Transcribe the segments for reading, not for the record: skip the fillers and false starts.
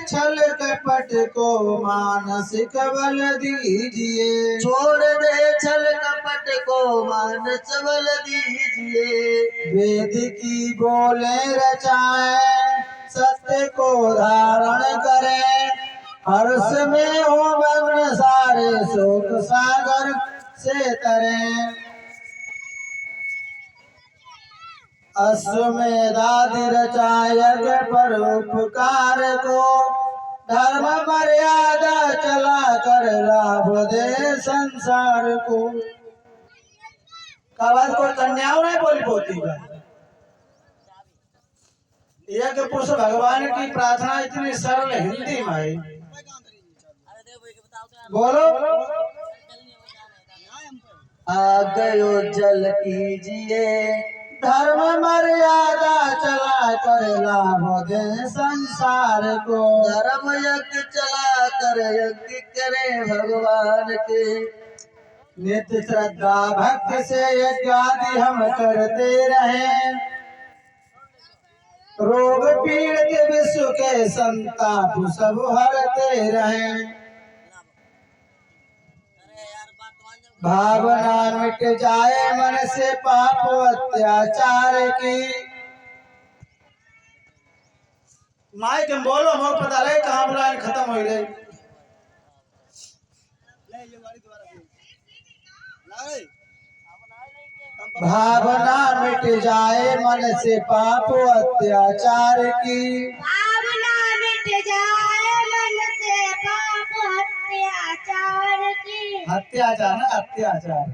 छल कपट को मानसिक बल दीजिए। छोड़ दे छल कपट को मानस बल दीजिए। वेद की बोले रचाए सत्य को धारण करें। हर्ष में हो मग्न सारे शोक सागर से तरें। अश्वमेधादि रचायक पर उपकार को धर्म मर्यादा चला कर लाभ दे संसार को। कवच को कन्याओं नहीं बोली पोती है। यज्ञ पुरुष भगवान की प्रार्थना इतनी सरल हिंदी में है। बोलो आगयो जल कीजिए। धर्म मर्यादा चला कर लाभ दे संसार को। धर्म यज्ञ चला कर यज्ञ करे भगवान के। नित्य श्रद्धा भक्ति से यज्ञ आदि हम करते रहे। रोग पीड़ित विश्व के संताप सब हरते रहे। भावना मिट जाए मन से पाप अत्याचार की। माइक में बोलो मोर पता लगे कहाँ बुलाए खत्म हो गई। भावना मिट जाए मन से पाप अत्याचार की। भावना मिट जाए मन से पाप अत्याचार की। अत्याचार ना अत्याचार।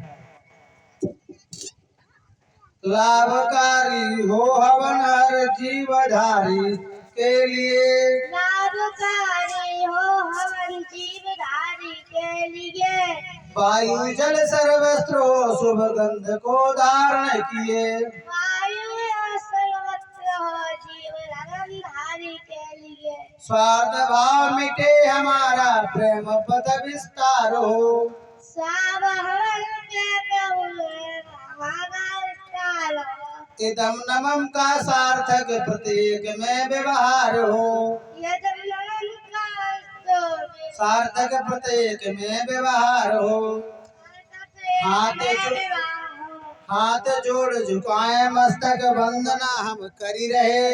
लाभकारी हो हवन हर जीवधारी के लिए। लाभकारी हो हवन जीवधारी के लिए। वायु जल सर्वस्त्रो शुभ गंध को धारण किए। वायु सर्वत्र हो जीवधारी के लिए। स्वार्थ भाव मिटे हमारा प्रेम पद विस्तार हो। स्वाभवन के प्रभु हमारा विस्तार हो। इदम नमम का सार्थक प्रत्येक में व्यवहार हो। यदि नमन का तो सार्थक प्रत्येक में व्यवहार हो। हाथ जोड़ झुकाए मस्तक वंदना हम करी रहे।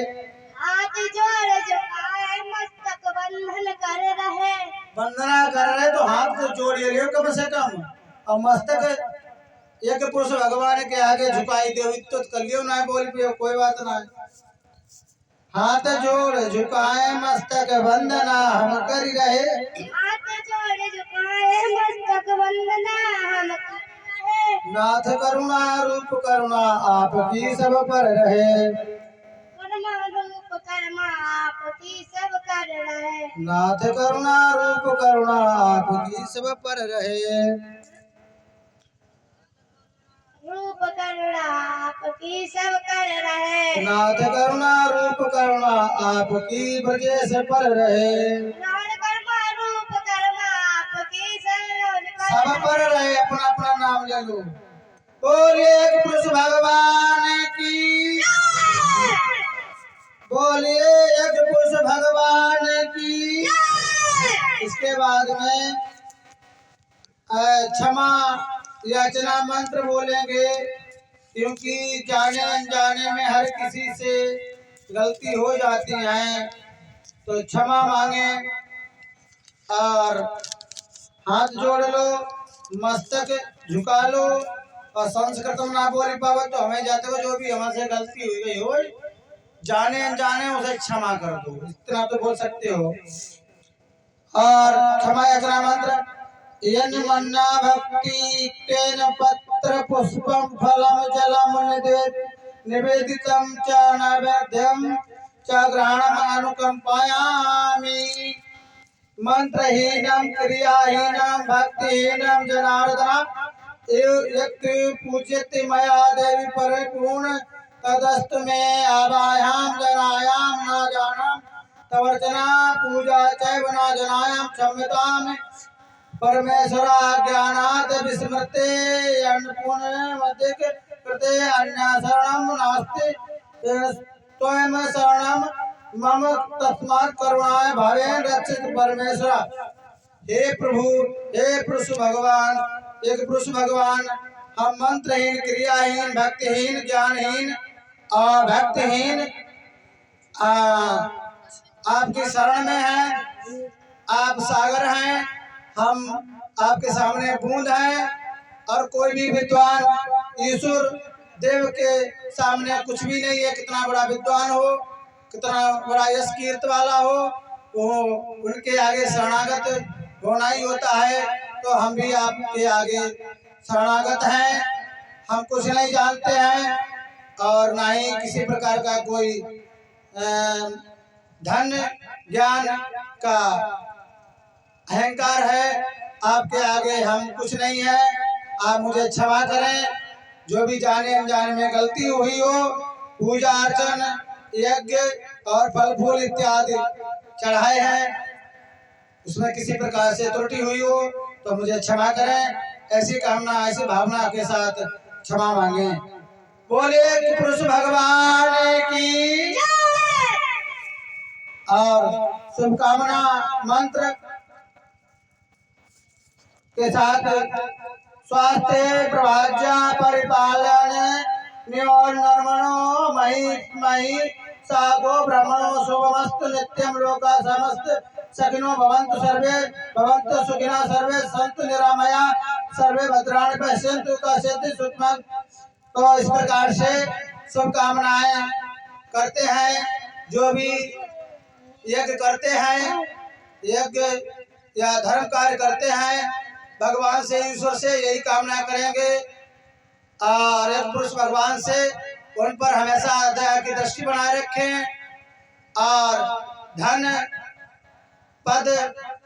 हाथ जोड़ झुकाए मस्तक बंधन कर रहे। वंदना कर रहे तो हाथ को जोड़िए लियो कम से कम। और मस्तक एक पुरुष भगवान के आगे झुकाई दे तो कर लियो ना बोल पियो कोई बात ना। हाथ जोड़ झुकाए मस्तक वंदना हम करी रहे। हाथ जोड़ झुकाए मस्तक वंदना हम कर रहे। नाथ करुणा रूप करुणा आपकी सब पर रहे। करुणा रूप करुणा आपकी सब कर रहे। नाथ करुणा रूप करुणा आपकी सब पर रहे। रूप करुणा आपकी सब कर रहे। नाथ करुणा रूप करुणा आपकी ब्रजेश पर रहे। नाथ करुणा रूप करुणा आपकी सब पर रहे। अपना अपना नाम ले लो। बोलिए एक पुरुष भगवान की। बोलिए एक पुरुष भगवान की। इसके बाद में क्षमा याचना मंत्र बोलेंगे क्योंकि जाने अनजाने में हर किसी से गलती हो जाती है तो क्षमा मांगे। और हाथ जोड़ लो मस्तक झुका लो। और संस्कृत में ना बोल पाओ तो हमें जाते हो जो भी हमारे से गलती हुई गई हो जाने अनजाने उसे क्षमा कर दो इतना तो बोल सकते हो। और क्षमा याचना मंत्र यन मन्ना भक्ति तेन पत्र पुष्पम फलम जलम निवेदितम च नैवेद्यम च ग्रहणम अनुकंपायामि। मंत्रहीनम क्रियाहीनम भक्तिहीनम जनार्दन यत् पूज्यते मया देवी परिपूर्ण तदस्तु में आवायाम जनायाम न जानम तवर्चना पूजा चैव न जनायाम क्षम्यताम। परमेश्वरा ज्ञानात् विस्मृते अन्नपूर्णमधिक कृते अन्य शरणं नास्ति त्वं शरणं मम तस्मात् करुणाय भावेन रक्षित परमेश्वर। हे प्रभु, हे पुरुष भगवान, एक पुरुष भगवान, हम मंत्रहीन, क्रियाहीन, भक्तिहीन, ज्ञानहीन और भक्तिहीन आपकी शरण में हैं। आप सागर हैं, हम आपके सामने बूंद हैं, और कोई भी विद्वान ईश्वर देव के सामने कुछ भी नहीं है। कितना बड़ा विद्वान हो, कितना बड़ा यश कीर्ति वाला हो, वो उनके आगे शरणागत होना ही होता है। तो हम भी आपके आगे शरणागत हैं। हम कुछ नहीं जानते हैं और ना ही किसी प्रकार का कोई धन ज्ञान का अहंकार है। आपके आगे हम कुछ नहीं है। आप मुझे क्षमा करें, जो भी जाने अनजाने में गलती हुई हो, पूजा अर्चन यज्ञ और फल फूल इत्यादि चढ़ाए हैं, उसमें किसी प्रकार से त्रुटि हुई हो तो मुझे क्षमा करें। ऐसी कामना, ऐसी भावना के साथ क्षमा मांगे। बोले कि पुरुष भगवान की और शुभकामना मंत्र के साथ स्वास्थ्य प्रभाज्य परिपालन नर्मणो मही सागो ब्रह्मणो शुभमस्तु नित्यम लोका समस्त सखिनो भवन्तु सर्वे भवन्तु सुखिनः सर्वे सन्तु निरामया सर्वे भद्राणि पश्यन्तु कश्चित् सुखमं। तो इस प्रकार से शुभकामनाएं करते हैं। जो भी यज्ञ करते हैं, यज्ञ या धर्म कार्य करते हैं, भगवान से, ईश्वर से यही कामना करेंगे। और एक पुरुष भगवान से उन पर हमेशा दया की दृष्टि बनाए रखें और धन पद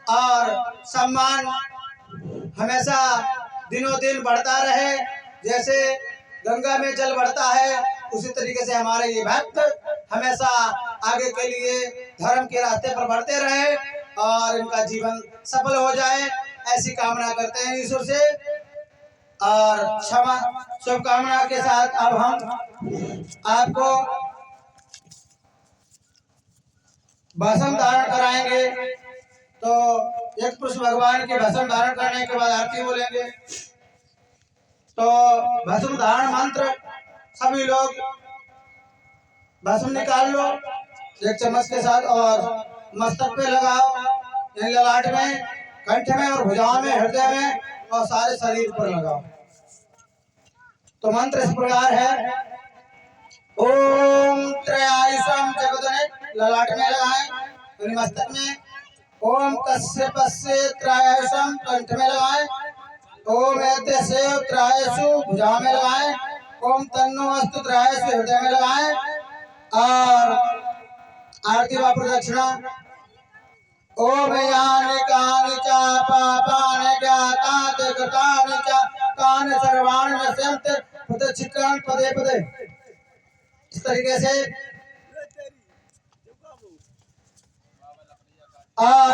और सम्मान हमेशा दिनों दिन बढ़ता रहे। जैसे गंगा में जल बढ़ता है, उसी तरीके से हमारे ये भक्त हमेशा आगे के लिए धर्म के रास्ते पर बढ़ते रहे और इनका जीवन सफल हो जाए, ऐसी कामना करते हैं ईश्वर से। और क्षमा शुभकामना के साथ अब हम आपको भस्म धारण कराएंगे। तो एक पुरुष भगवान के भस्म धारण करने के बाद आरती बोलेंगे। तो भस्म धारण मंत्र सभी लोग भस्म निकाल लो एक चम्मच के साथ और मस्तक पे लगाओ, यानी ललाट में, कंठ में और भुजाओं में, हृदय में और सारे शरीर पर लगाओ। तो मंत्र इस प्रकार है। ओम त्रयायुषम जगदने, ललाट में लगाएं, यानी मस्तक में। ओम कश्यपस्य त्रयायुषम, कंठ में लगाएं। ओम एतस्य त्रयायुषु, भुजा में लगाएं। ओम तन्नो अस्तु त्रयायुषु, हृदय में लगाएं। और आरती व प्रदक्षिणा। ओम यानि कानि च पापानि ज्ञातानि कृतानि च तानि सर्वाणि नश्यन्ति प्रदक्षिणानि पदे पदे। इस तरीके से। और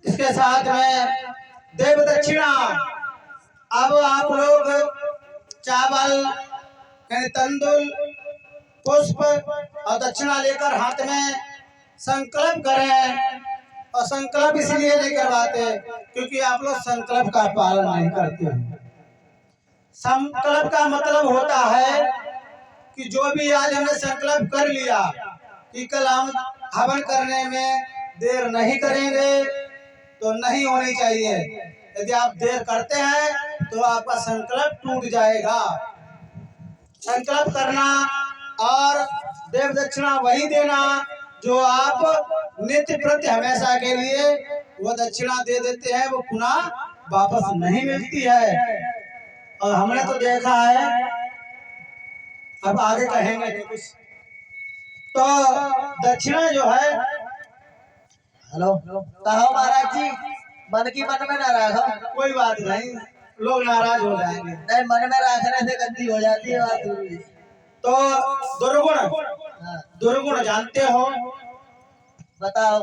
इसके साथ में देव दक्षिणा। अब आप लोग चावल यानी तंदुल, पुष्प और दक्षिणा लेकर हाथ में संकल्प करें। और संकल्प इसलिए नहीं करवाते क्योंकि आप लोग संकल्प का पालन नहीं करते हैं। संकल्प का मतलब होता है कि जो भी आज हमने संकल्प कर लिया कि कल हम हवन करने में देर नहीं करेंगे, तो नहीं होनी चाहिए। यदि आप देर करते हैं तो आपका संकल्प टूट जाएगा। संकल्प करना और देव दक्षिणा वही देना जो आप नित्य प्रति हमेशा के लिए वो दक्षिणा दे देते हैं, वो पुनः वापस नहीं मिलती है। और हमने तो देखा है, अब आगे कहेंगे कुछ। तो दक्षिणा जो है, हेलो, कहो महाराज जी, मन की मन में ना रखो। कोई बात नहीं, लोग नाराज हो जाएंगे। नहीं, मन में रखने से गंदी हो जाती है बात। तो दुर्गुण, हाँ, दुर्गुण जानते हो। बताओ।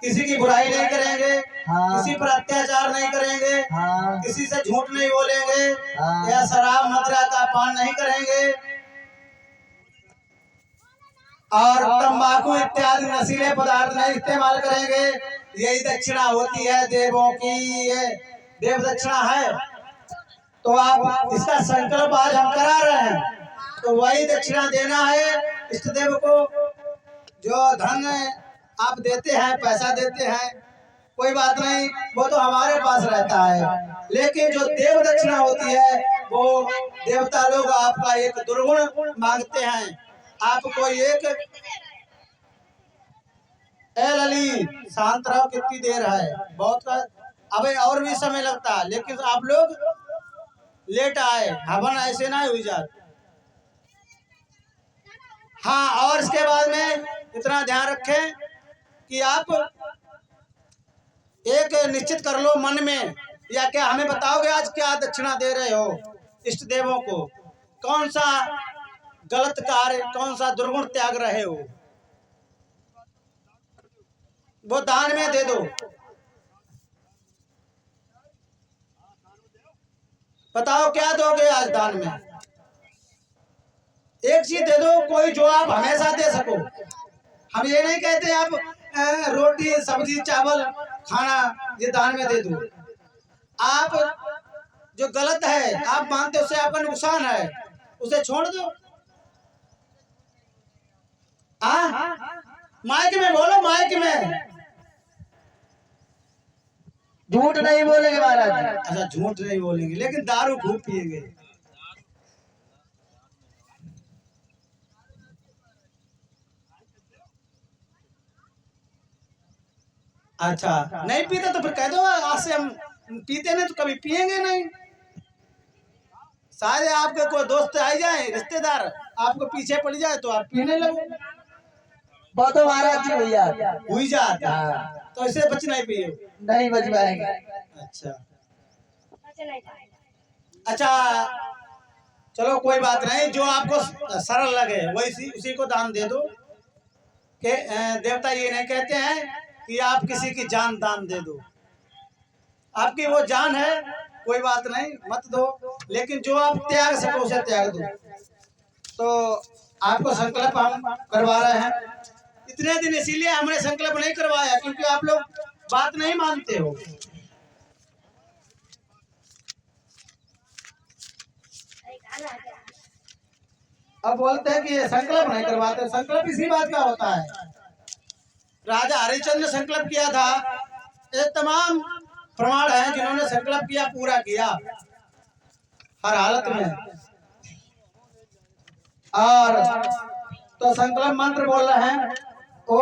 किसी की बुराई नहीं करेंगे, हाँ, किसी पर अत्याचार नहीं करेंगे, हाँ, किसी से झूठ नहीं बोलेंगे, हाँ, या शराब मदिरा का पान नहीं करेंगे, और तंबाकू इत्यादि नशीले पदार्थ नहीं इस्तेमाल करेंगे। यही दक्षिणा होती है देवों की, ये देव दक्षिणा है। तो आप इसका संकल्प आज हम करा रहे हैं, तो वही दक्षिणा देना है इष्ट देव को। जो धन आप देते हैं, पैसा देते हैं, कोई बात नहीं, वो तो हमारे पास रहता है, लेकिन जो देव दक्षिणा होती है वो देवता लोग आपका एक दुर्गुण मांगते हैं। आपको एक ए लली शांत रहो, कितनी देर है, बहुत अबे और भी समय लगता है, लेकिन आप लोग लेट आए, हवन ऐसे ना हुई जाए। हाँ, और इसके बाद में इतना ध्यान रखें कि आप एक निश्चित कर लो मन में, या क्या हमें बताओगे आज क्या दक्षिणा दे रहे हो इष्ट देवों को, कौन सा गलत कार्य, कौन सा दुर्गुण त्याग रहे हो, वो दान में दे दो। बताओ क्या दोगे आज दान में, एक चीज दे दो कोई जो आप हमेशा दे सको। हम ये नहीं कहते आप रोटी सब्जी चावल खाना ये दान में दे दो। आप जो गलत है आप मानते हो, उससे आपका नुकसान है, उसे छोड़ दो। माइक में बोलो, माइक में। झूठ नहीं बोलेंगे महाराज। अच्छा, झूठ नहीं बोलेंगे, लेकिन दारू खूब पिएंगे। अच्छा, नहीं पीते तो फिर कह दो आज से हम पीते नहीं, तो कभी पिएंगे नहीं। शायद आपके कोई दोस्त आ जाए, रिश्तेदार आपको पीछे पड़ जाए तो आप पीने लगो। वो तो महाराज जी भैया हुई जाता, तो ऐसे बच नहीं पिए, नहीं बच पाएंगे। अच्छा अच्छा, चलो कोई बात नहीं, जो आपको सरल लगे वही उसी को दान दे दो। कि देवता ये नहीं कहते हैं कि आप किसी की जान दान दे दो, आपकी वो जान है, कोई बात नहीं मत दो, लेकिन जो आप त्याग सको उसे त्याग दो। तो आपको संकल्प हम करवा रहे हैं इतने दिन, इसीलिए हमने संकल्प नहीं करवाया क्योंकि आप लोग बात नहीं मानते हो। अब बोलते हैं कि ये संकल्प नहीं करवाते, संकल्प इसी बात का होता है। राजा हरिश्चंद्र ने संकल्प किया था, ये तमाम प्रमाण हैं जिन्होंने संकल्प किया, पूरा किया हर हालत में। और तो संकल्प मंत्र बोल रहे हैं, ओ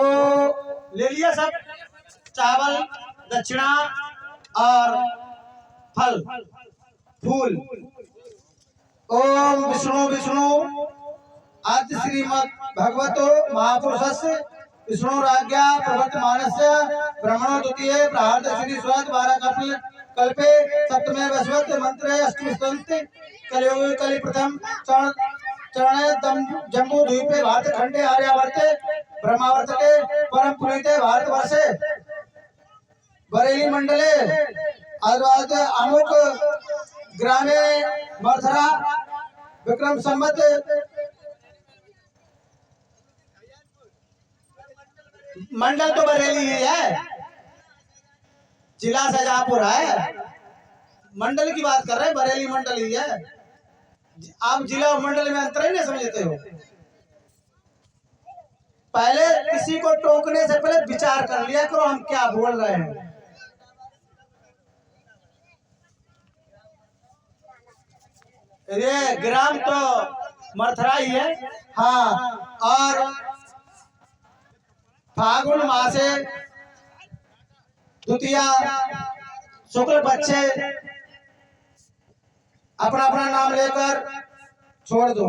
ले लिया सब, चावल दक्षिणा और फल फूल। ओम विष्णु विष्णु आदि श्रीमद भगवतो महापुरुषस्य विष्णु राज्ञा प्रवर्तमानस्य ब्रह्मणो द्वितीय प्रार्थ श्री स्वत 12 कल्पे सप्तमे वसवत मंत्रे अष्टमस्तंते कलियुगे कलि प्रथम चरणे जम्बू द्वीपे भारत खंडे आर्यावर्ते ब्रह्मावर्तके परम पुनीते भारतवर्षे बरेली मंडले आदिवाद अमुक ग्रामे मथुरा विक्रम संवत मंडल तो बरेली ही है, जिला शाहजहांपुर है, मंडल की बात कर रहे हैं, बरेली मंडल ही है। आप जिला और मंडल में अंतर ही नहीं समझते हो। पहले किसी को टोकने से पहले विचार कर लिया करो हम क्या बोल रहे हैं। ये ग्राम तो मथुरा ही है। हाँ, और फागुन मासे द्वितीया शुक्ल बच्चे अपना अपना नाम लेकर छोड़ दो।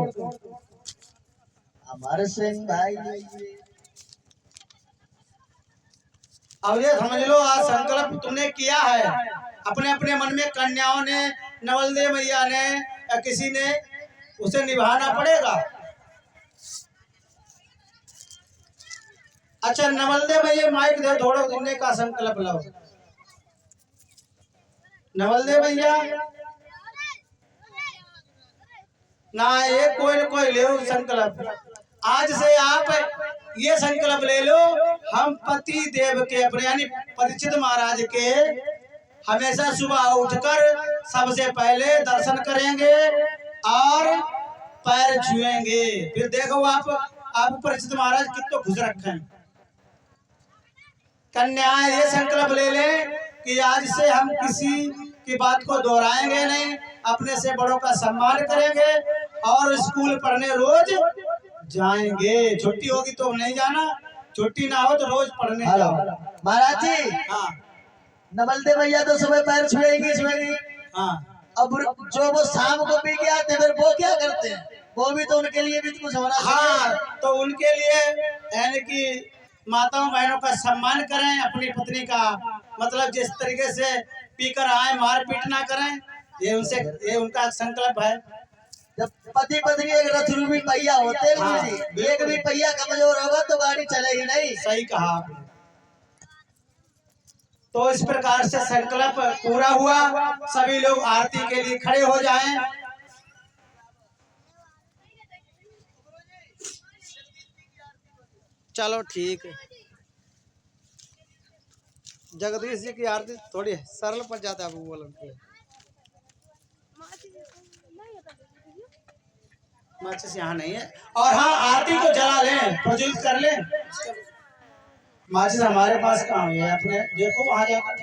हमारे सिंह भाई अब ये समझ लो, आज संकल्प तुमने किया है अपने अपने मन में, कन्याओं ने, नवलदेव मैया ने या किसी ने, उसे निभाना पड़ेगा। अच्छा नवलदेव भैया माइक दे, थोड़ा तुमने का संकल्प लो। नवलदेव भैया ना, ये कोई न कोई ले संकल्प। आज से आप ये संकल्प ले लो, हम पति देव के अपने यानी परीक्षित महाराज के हमेशा सुबह उठकर सबसे पहले दर्शन करेंगे और पैर छुएंगे। फिर देखो आप परीक्षित महाराज कितने खुश रखे हैं। कन्या ये संकल्प ले लें कि आज से हम किसी की बात को दोहराएंगे नहीं, अपने से बड़ों का सम्मान करेंगे और स्कूल पढ़ने रोज जाएंगे। छुट्टी होगी तो नहीं जाना, छुट्टी ना हो तो रोज पढ़ने जाओ। महाराज जी, हाँ नवलते भैया तो सुबह पैर छुएंगी। हाँ, अब जो वो शाम को पी के आते फिर वो क्या करते हैं? वो भी तो उनके लिए भी तो कुछ होना चाहिए। हाँ तो उनके लिए यानी कि माताओं बहनों का सम्मान करें, अपनी पत्नी का मतलब जिस तरीके से पीकर आए मारपीट ना करें, ये उनका संकल्प है। जब पति पत्नी एक रथ रूपी पहिया होते हैं, हाँ, एक भी पहिया कमजोर होगा तो गाड़ी चलेगी नहीं। सही कहा आपने। तो इस प्रकार से संकल्प पूरा हुआ। सभी लोग आरती के लिए खड़े हो जाएं। चलो ठीक है। जगदीश जी की आरती थोड़ी सरल पड़ जाता है, बोलते माचिस यहाँ नहीं है। और हाँ, आरती को जला लें, प्रज्वलित कर लें। माचिस हमारे पास कहाँ है? अपने देखो वहां जाकर